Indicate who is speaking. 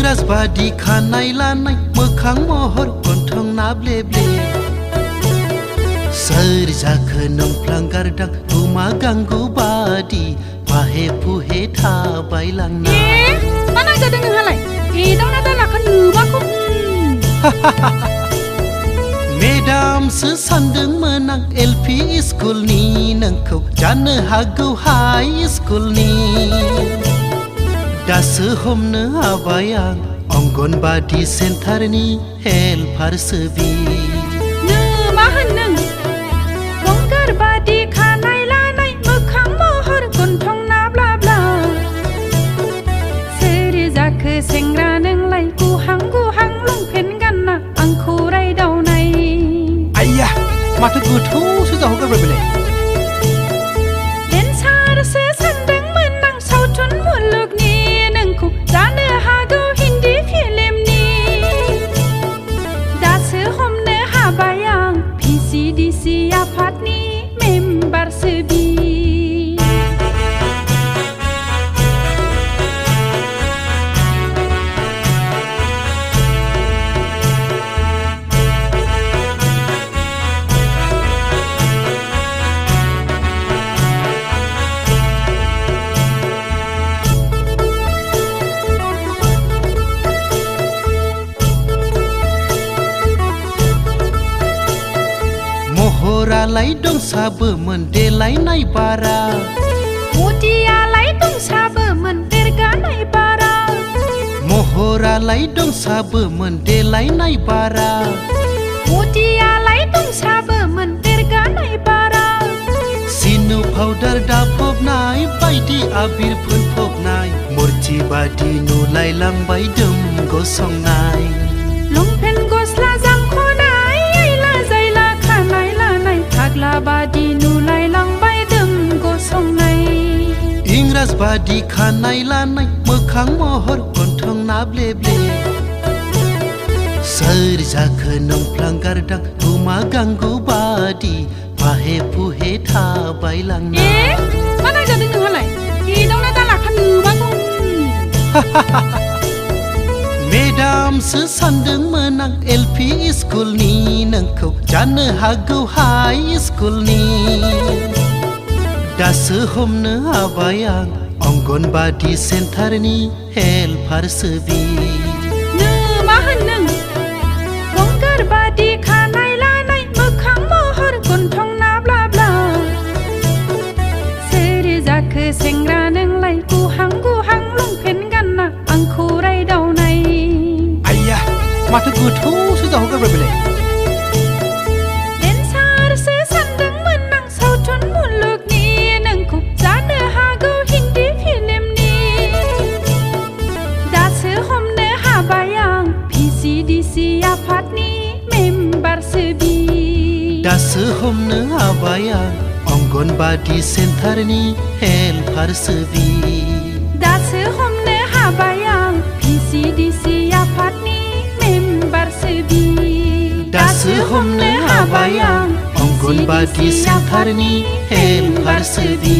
Speaker 1: इंराज बादि खानाय लानाय मोखां महर गन्थं नाब्ले ब्ले सोर जाखो नोंफ्लां गारदां गुमा गांगु बादि बाहे फुहे थाबायलांनाय
Speaker 2: मा नांजादों नोंहालाय एदावना दालाखौ नुबाखौ
Speaker 1: मेदामसो सानदोंमोन आं एलपि स्कुलनि नोंखौ जानो हागौ हाइ स्कुलनि दासो हमनो हाबाय आं अंगनबादि सेन्टारनि हेल्पारसो बि
Speaker 2: मा होनदों गंगार बादि खानाय लानाय मोखां महर गन्थं नाब्लाब्ला सोर जाखो सेंग्रा नोंलाय गुहां गुहां लंपेन्ट गानना आंखौ रायदावनाय
Speaker 1: आइया माथो गोथौसो जाहोगारबाय बेलाय
Speaker 2: डेन्सारसो सानदोंमोन आं सावथुन मुलुगनि नोंखौ जानो हागौ हिन्दी फिल्मनि दासो हमनो हाबाय आं VCDC आफादनि मेम्बारसो बि
Speaker 1: महरालाय दंसाबोमोन देलायनाय बारा
Speaker 2: मुदियालाय दंसाबोमोन देरगानाय बारा
Speaker 1: महरालाय दंसाबोमोन देलायनाय बारा
Speaker 2: मुदियालाय दंसाबोमोन देरगानाय बारा
Speaker 1: सिनु पाउडार दाफबनाय बायदि आबिर फोनफबनाय मुर्ति बादि नुलायलांबाय दोम गसंनाय
Speaker 2: लंपेन्ट गस्ला जामख'नाय आइला जायला खानाय लानाय फाग्ला बादि नुलायलांबाय दोम गसंनाय
Speaker 1: इंराज बादि खानाय लानाय मोखां महर गन्थं नाब्ले ब्ले सोर जाखो नोंफ्लां गारदां गुमा गांगु बादि बाहे फुहे थाबायलांनाय
Speaker 2: मा नांजादों नोंहालाय एदावना दालाखौ नुबाखौ
Speaker 1: मेदामसो सानदोंमोन आं एलपि स्कुलनि नोंखौ जानो हागौ हाइ स्कुलनि दासो हमनो हाबाय आं अंगनबादि सेन्टारनि हेल्पारसो बि
Speaker 2: मा होनदों गंगार बादि खानाय लानाय मोखां महर गन्थं नाब्लाब्ला सोर जाखो सेंग्रा नोंलाय गुहां गुहां लंपेन्ट गानना आंखौ रायदावनाय
Speaker 1: आइया माथो गोथौसो जाहोगारबाय बेलाय
Speaker 2: डेन्सारसो सानदोंमोन आं सावथुन मुलुगनि नोंखौ जानो हागौ हिन्दी फिल्मनि दासो हमनो हाबाय आं VCDC आफादनि मेम्बारसो बि
Speaker 1: दासो हमनो हाबाय आं अंगनबादि सेन्टारनि हेल्पारसो बि
Speaker 2: दासो हमनो हाबाय आं VCDC आफादनि मेम्बारसो बि
Speaker 1: दासो हमनो हाबाय आं अंगनबादि सेन्टारनि हेल्पारसो बि